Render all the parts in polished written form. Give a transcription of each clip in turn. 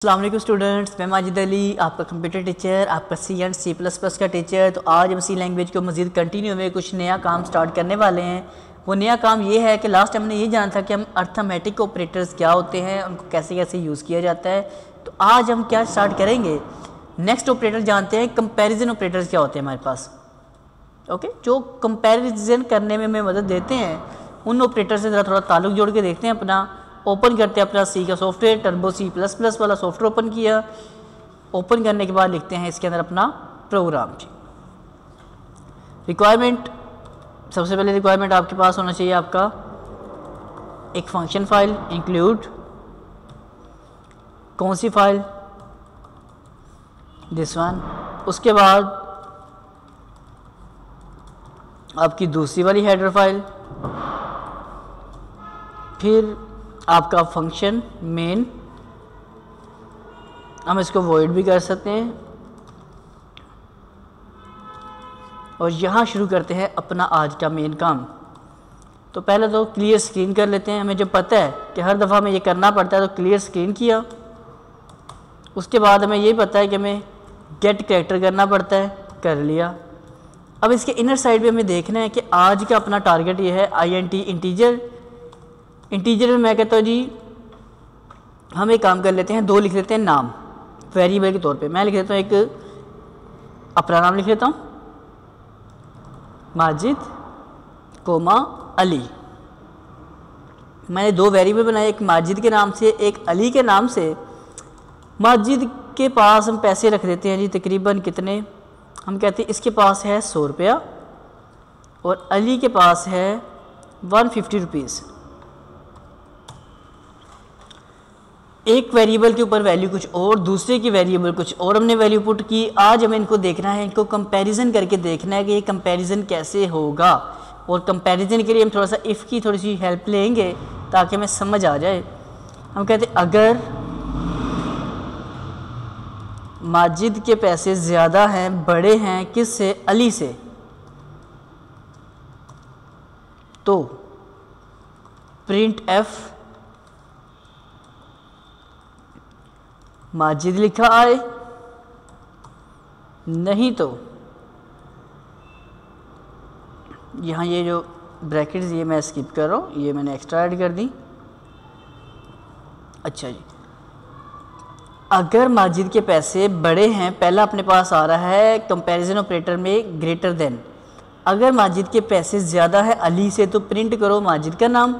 अस्सलाम वालेकुम स्टूडेंट्स, मैं माजिद अली आपका कंप्यूटर टीचर, आपका C++ का टीचर। तो आज हम सी लैंग्वेज को मज़ीद कंटिन्यू में कुछ नया काम स्टार्ट करने वाले हैं। वो नया काम ये है कि लास्ट टाइम हमने ये जाना था कि हम अर्थमेटिक ऑपरेटर्स क्या होते हैं, उनको कैसे कैसे यूज़ किया जाता है। तो आज हम क्या स्टार्ट करेंगे, नेक्स्ट ऑपरेटर जानते हैं कंपेरिजन ऑपरेटर्स क्या होते हैं हमारे पास। ओके, जो कंपेरिजन करने में हमें मदद देते हैं उन ऑपरेटर से ज़रा थोड़ा ताल्लुक़ जोड़ के देखते हैं। अपना ओपन करते हैं अपना सी का सॉफ्टवेयर, टर्बो C++ वाला सॉफ्टवेयर ओपन किया। ओपन करने के बाद लिखते हैं इसके अंदर अपना प्रोग्राम। रिक्वायरमेंट, सबसे पहले रिक्वायरमेंट आपके पास होना चाहिए आपका एक फंक्शन फाइल, इंक्लूड कौन सी फाइल, दिस वन। उसके बाद आपकी दूसरी वाली हेडर फाइल, फिर आपका फंक्शन मेन, हम इसको वॉइड भी कर सकते हैं। और यहाँ शुरू करते हैं अपना आज का मेन काम। तो पहले तो क्लियर स्क्रीन कर लेते हैं। हमें जो पता है कि हर दफ़ा हमें ये करना पड़ता है, तो क्लियर स्क्रीन किया। उसके बाद हमें ये पता है कि हमें गेट कैरेक्टर करना पड़ता है, कर लिया। अब इसके इनर साइड पे हमें देखना है कि आज का अपना टारगेट ये है INT इंटीजर। इंटीजर में मैं कहता हूँ जी हम एक काम कर लेते हैं, दो लिख लेते हैं नाम वेरिएबल के तौर पे। मैं लिख लेता हूँ, एक अपना नाम लिख लेता हूँ माजिद कोमा अली। मैंने दो वेरिएबल बनाए, एक माजिद के नाम से, एक अली के नाम से। माजिद के पास हम पैसे रख देते हैं जी तकरीबन कितने, हम कहते हैं इसके पास है 100 रुपया और अली के पास है 150 रुपीज़। एक वेरिएबल के ऊपर वैल्यू कुछ और, दूसरे की वेरिएबल कुछ और हमने वैल्यू पुट की। आज हमें इनको देखना है, इनको कंपैरिजन करके देखना है कि ये कंपैरिजन कैसे होगा। और कंपैरिजन के लिए हम थोड़ा सा इफ़ की थोड़ी सी हेल्प लेंगे ताकि हमें समझ आ जाए। हम कहते हैं अगर माजिद के पैसे ज़्यादा हैं, बड़े हैं किससे, अली से, तो प्रिंट एफ माजिद लिखा आए, नहीं तो यहाँ ये जो ब्रैकेट्स ये मैं स्किप कर रहा हूँ, ये मैंने एक्स्ट्रा ऐड कर दी। अच्छा जी, अगर माजिद के पैसे बड़े हैं, पहला अपने पास आ रहा है कंपैरिजन ऑपरेटर में ग्रेटर देन। अगर माजिद के पैसे ज़्यादा है अली से तो प्रिंट करो माजिद का नाम,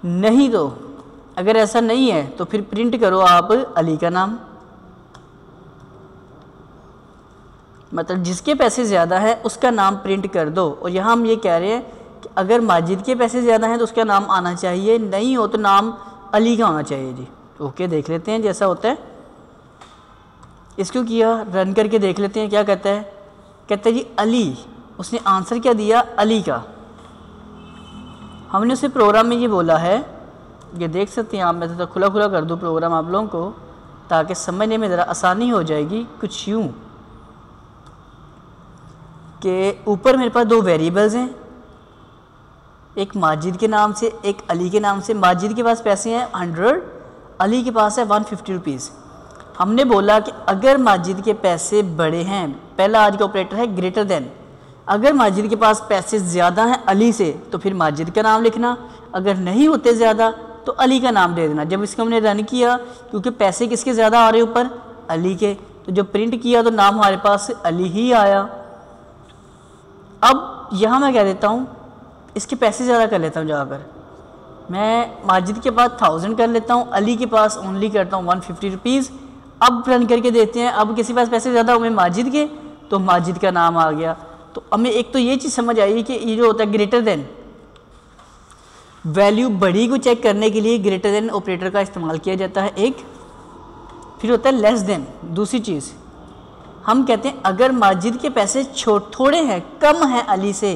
नहीं तो अगर ऐसा नहीं है तो फिर प्रिंट करो आप अली का नाम। मतलब जिसके पैसे ज़्यादा है उसका नाम प्रिंट कर दो। और यहाँ हम ये कह रहे हैं कि अगर माजिद के पैसे ज़्यादा हैं तो उसका नाम आना चाहिए, नहीं हो तो नाम अली का होना चाहिए जी। ओके, देख लेते हैं जैसा होता है। इसको किया, रन करके देख लेते हैं क्या कहता है। कहता है जी अली, उसने आंसर क्या दिया, अली का। हमने उसे प्रोग्राम में ये बोला है, ये देख सकते हैं आप। मैं तो खुला खुला कर दूँ प्रोग्राम आप लोगों को ताकि समझने में ज़रा आसानी हो जाएगी। कुछ यूँ कि ऊपर मेरे पास दो वेरिएबल्स हैं, एक माजिद के नाम से, एक अली के नाम से। माजिद के पास पैसे हैं 100, अली के पास है 150 रुपीज़। हमने बोला कि अगर माजिद के पैसे बड़े हैं, पहला आज का ऑपरेटर है ग्रेटर देन। अगर माजिद के पास पैसे ज़्यादा हैं अली से तो फिर माजिद का नाम लिखना, अगर नहीं होते ज़्यादा तो अली का नाम दे देना। जब इसको हमने रन किया, क्योंकि पैसे किसके ज़्यादा आ रहे ऊपर, अली के, तो जब प्रिंट किया तो नाम हमारे पास अली ही आया। अब यहाँ मैं कह देता हूँ इसके पैसे ज़्यादा कर लेता हूँ, जाकर मैं माजिद के पास 1000 कर लेता हूँ, अली के पास ओनली करता हूँ 150 रुपीज़। अब रन करके देते हैं, अब किसी पास पैसे ज़्यादा हुए माजिद के, तो माजिद का नाम आ गया। तो हमें एक तो ये चीज़ समझ आई कि ये जो होता है ग्रेटर देन, वैल्यू बड़ी को चेक करने के लिए ग्रेटर देन ऑपरेटर का इस्तेमाल किया जाता है एक। फिर होता है लेस देन, दूसरी चीज़ हम कहते हैं अगर माजिद के पैसे थोड़े हैं, कम हैं अली से,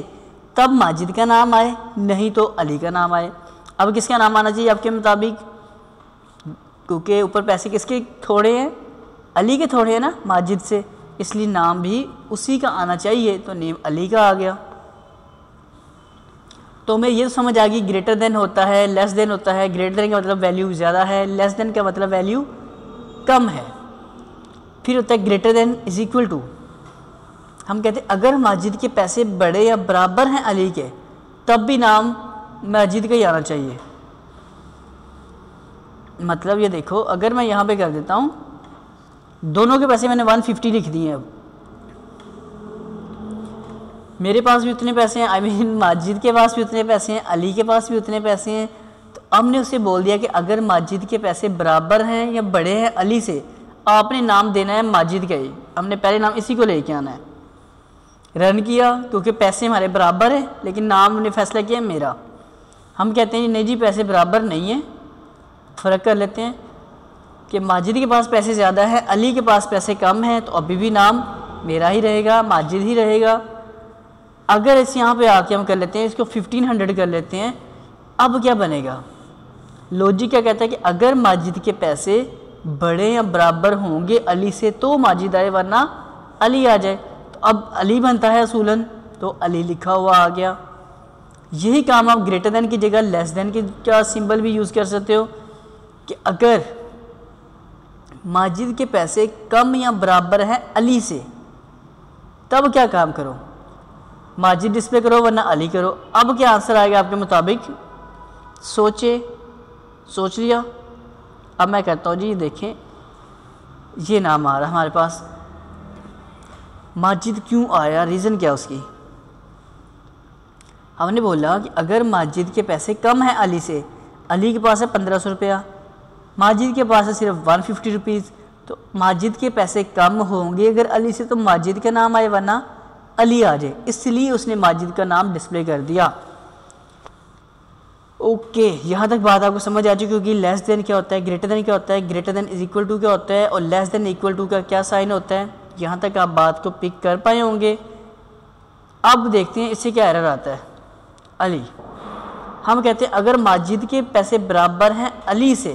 तब माजिद का नाम आए, नहीं तो अली का नाम आए। अब किसका नाम आना चाहिए आपके मुताबिक, क्योंकि ऊपर पैसे किसके थोड़े हैं, अली के थोड़े हैं ना माजिद से, इसलिए नाम भी उसी का आना चाहिए, तो नेम अली का आ गया। तो हमें ये समझ आ गई ग्रेटर देन होता है, लेस देन होता है। ग्रेटर देन का मतलब वैल्यू ज़्यादा है, लेस देन का मतलब वैल्यू कम है। फिर होता है greater than is equal to. हम कहते हैं अगर माजिद के पैसे बड़े या बराबर हैं अली के, तब भी नाम माजिद का ही आना चाहिए। मतलब ये देखो, अगर मैं यहाँ पे कर देता हूँ, दोनों के पैसे मैंने 150 लिख दिए हैं। अब मेरे पास भी उतने पैसे हैं, आई मीन माजिद के पास भी उतने पैसे हैं, अली के पास भी उतने पैसे हैं। तो हमने उसे बोल दिया कि अगर माजिद के पैसे बराबर हैं या बड़े हैं अली से, आपने नाम देना है माजिद का ही। हमने पहले नाम इसी को लेके आना है। रन किया, क्योंकि पैसे हमारे बराबर हैं, लेकिन नाम ने फैसला किया मेरा। हम कहते हैं नहीं जी पैसे बराबर नहीं है, फ़र्क कर लेते हैं कि माजिद के पास पैसे ज़्यादा है, अली के पास पैसे कम हैं, तो अभी भी नाम मेरा ही रहेगा, माजिद ही रहेगा। अगर इस यहाँ पे आके हम कर लेते हैं, इसको 1500 कर लेते हैं, अब क्या बनेगा? लॉजिक क्या कहता है कि अगर माजिद के पैसे बड़े या बराबर होंगे अली से तो माजिद आए, वरना अली आ जाए। तो अब अली बनता है असूलन, तो अली लिखा हुआ आ गया। यही काम आप ग्रेटर देन की जगह लेस देन की क्या सिंबल भी यूज़ कर सकते हो कि अगर माजिद के पैसे कम या बराबर हैं अली से, तब क्या काम करो? माजिद डिस्प्ले करो वरना अली करो। अब क्या आंसर आएगा आपके मुताबिक? सोच लिया। अब मैं कहता हूँ जी देखें, ये नाम आ रहा है हमारे पास, माजिद क्यों आया, रीज़न क्या उसकी? हमने बोला कि अगर माजिद के पैसे कम हैं अली से, अली के पास है 1500 रुपया, माजिद के पास है सिर्फ 150 रुपीज़, तो माजिद के पैसे कम होंगे अगर अली से, तो माजिद का नाम आए वरना अली आ जाए, इसलिए उसने माजिद का नाम डिस्प्ले कर दिया। ओके, यहाँ तक बात आपको समझ आ चुकी, क्योंकि लेस देन क्या होता है, ग्रेटर देन क्या होता है, greater than is equal to क्या होता है, और लेस देन इक्वल टू का क्या साइन होता है। यहाँ तक आप बात को पिक कर पाए होंगे। अब देखते हैं इससे क्या एरर आता है। अली, हम कहते हैं अगर माजिद के पैसे बराबर हैं अली से,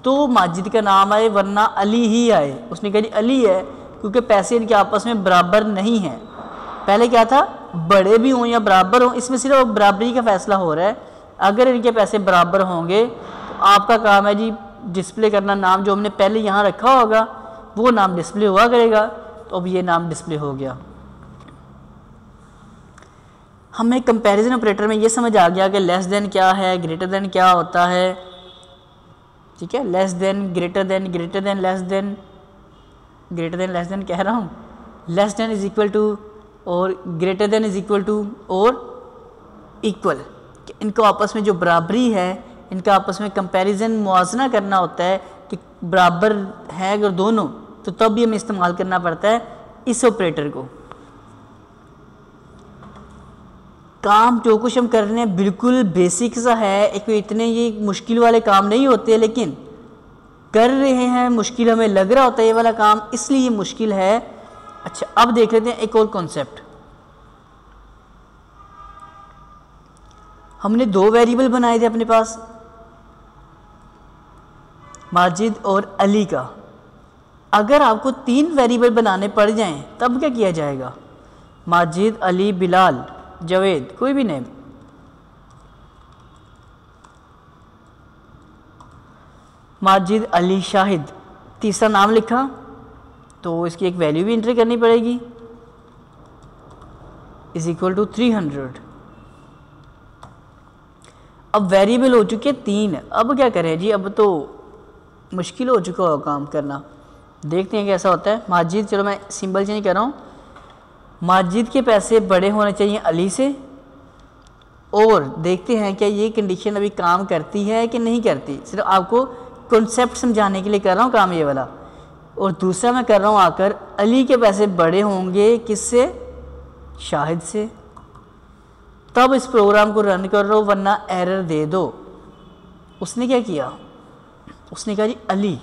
तो माजिद का नाम आए वरना अली ही आए। उसने कहा जी अली है, क्योंकि पैसे इनके आपस में बराबर नहीं हैं। पहले क्या था, बड़े भी हों या बराबर हों, इसमें सिर्फ बराबरी का फैसला हो रहा है। अगर इनके पैसे बराबर होंगे तो आपका काम है जी डिस्प्ले करना नाम, जो हमने पहले यहाँ रखा होगा वो नाम डिस्प्ले हुआ करेगा। तो अब ये नाम डिस्प्ले हो गया। हमें कंपैरिजन ऑपरेटर में ये समझ आ गया कि लेस देन क्या है, ग्रेटर देन क्या होता है। ठीक है, less than, greater than, greater than, less than, greater than, less than कह रहा हूँ, less than is equal to और greater than is equal to और इक्वल, कि इनको आपस में जो बराबरी है, इनका आपस में कंपैरिजन मुआवजना करना होता है कि बराबर है अगर दोनों, तो तब भी हमें इस्तेमाल करना पड़ता है इस ऑपरेटर को। काम जो कुछ हम कर रहे हैं बिल्कुल बेसिक सा है, एक इतने ये मुश्किल वाले काम नहीं होते, लेकिन कर रहे हैं, मुश्किल हमें लग रहा होता है ये वाला काम, इसलिए ये मुश्किल है। अच्छा, अब देख लेते हैं एक और कॉन्सेप्ट। हमने दो वेरिएबल बनाए थे अपने पास, माजिद और अली का। अगर आपको 3 वेरिएबल बनाने पड़ जाएं, तब क्या किया जाएगा? माजिद, अली, बिलाल, जावेद, कोई भी नेम। माजिद, अली, शाहिद, तीसरा नाम लिखा तो इसकी एक वैल्यू भी एंट्री करनी पड़ेगी, इज इक्वल टू 300। अब वेरिएबल हो चुके 3, अब क्या करें जी? अब तो मुश्किल हो चुका होगा काम करना। देखते हैं कैसा होता है। माजिद, चलो मैं सिंबल चेंज कर रहा हूँ। माजिद के पैसे बड़े होने चाहिए अली से, और देखते हैं क्या ये कंडीशन अभी काम करती है कि नहीं करती। सिर्फ आपको कॉन्सेप्ट समझाने के लिए कर रहा हूँ काम ये वाला। और दूसरा मैं कर रहा हूँ आकर, अली के पैसे बड़े होंगे किससे? शाहिद से। तब इस प्रोग्राम को रन कर रहा हूँ, वरना एरर दे दो। उसने क्या किया? उसने कहा जी अली,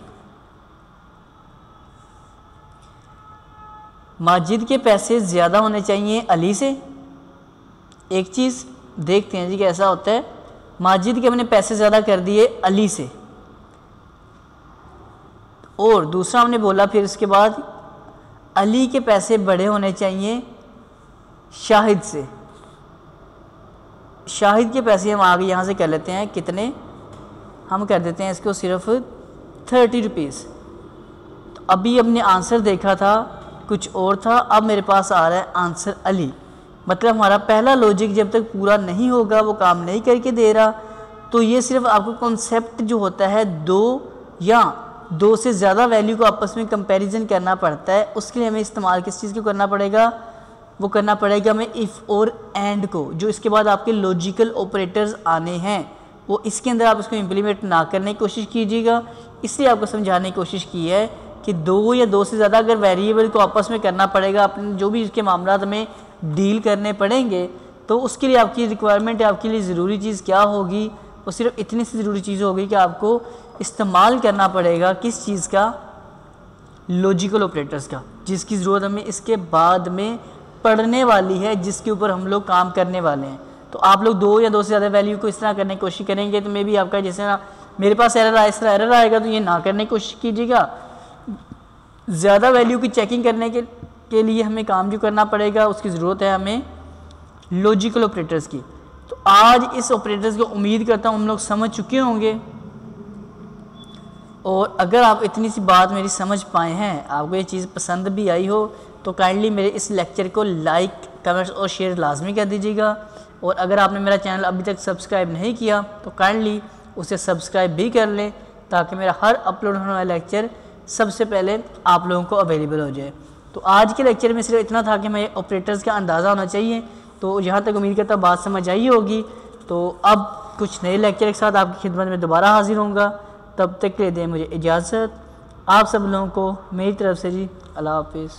माजिद के पैसे ज़्यादा होने चाहिए अली से। एक चीज़ देखते हैं जी कैसा होता है। माजिद के हमने पैसे ज़्यादा कर दिए अली से, और दूसरा हमने बोला फिर इसके बाद अली के पैसे बड़े होने चाहिए शाहिद से। शाहिद के पैसे हम आगे यहाँ से कर लेते हैं, कितने? हम कर देते हैं इसको सिर्फ 30 रुपीज़। अभी हमने आंसर देखा था कुछ और था, अब मेरे पास आ रहा है आंसर अली। मतलब हमारा पहला लॉजिक जब तक पूरा नहीं होगा, वो काम नहीं करके दे रहा, तो ये सिर्फ आपको कॉन्सेप्ट जो होता है दो या दो से ज़्यादा वैल्यू को आपस में कंपैरिजन करना पड़ता है। उसके लिए हमें इस्तेमाल किस चीज़ को करना पड़ेगा, वो करना पड़ेगा हमें इफ़ और एंड को। जो इसके बाद आपके लॉजिकल ऑपरेटर्स आने हैं वो इसके अंदर आप इसको इम्प्लीमेंट ना करने की कोशिश कीजिएगा। इसलिए आपको समझाने की कोशिश की है कि दो या दो से ज़्यादा अगर वेरिएबल को आपस में करना पड़ेगा, अपने जो भी इसके मामला में डील करने पड़ेंगे, तो उसके लिए आपकी रिक्वायरमेंट है, आपके लिए ज़रूरी चीज़ क्या होगी, वो सिर्फ इतनी सी ज़रूरी चीज़ होगी कि आपको इस्तेमाल करना पड़ेगा किस चीज़ का, लॉजिकल ऑपरेटर्स का, जिसकी ज़रूरत हमें इसके बाद में पढ़ने वाली है, जिसके ऊपर हम लोग काम करने वाले हैं। तो आप लोग दो या दो से ज़्यादा वैल्यू को इस तरह करने की कोशिश करेंगे तो मे भी आपका जैसे ना मेरे पास एरर आया, इस तरह एरर आएगा, तो ये ना करने की कोशिश कीजिएगा। ज़्यादा वैल्यू की चेकिंग करने के लिए हमें काम जो करना पड़ेगा, उसकी ज़रूरत है हमें लॉजिकल ऑपरेटर्स की। तो आज इस ऑपरेटर्स को उम्मीद करता हूँ हम लोग समझ चुके होंगे, और अगर आप इतनी सी बात मेरी समझ पाए हैं, आपको ये चीज़ पसंद भी आई हो, तो काइंडली मेरे इस लेक्चर को लाइक, कमेंट्स और शेयर लाजमी कर दीजिएगा। और अगर आपने मेरा चैनल अभी तक सब्सक्राइब नहीं किया तो काइंडली उसे सब्सक्राइब भी कर लें, ताकि मेरा हर अपलोड होने वाला लेक्चर सबसे पहले आप लोगों को अवेलेबल हो जाए। तो आज के लेक्चर में सिर्फ इतना था कि मैं ऑपरेटर्स का अंदाज़ा होना चाहिए। तो यहाँ तक उम्मीद करता बात समझ आई होगी। तो अब कुछ नए लेक्चर के साथ आपकी खिदमत में दोबारा हाजिर होऊंगा। तब तक के लिए दें मुझे इजाज़त। आप सब लोगों को मेरी तरफ से जी अल्लाह हाफिज़।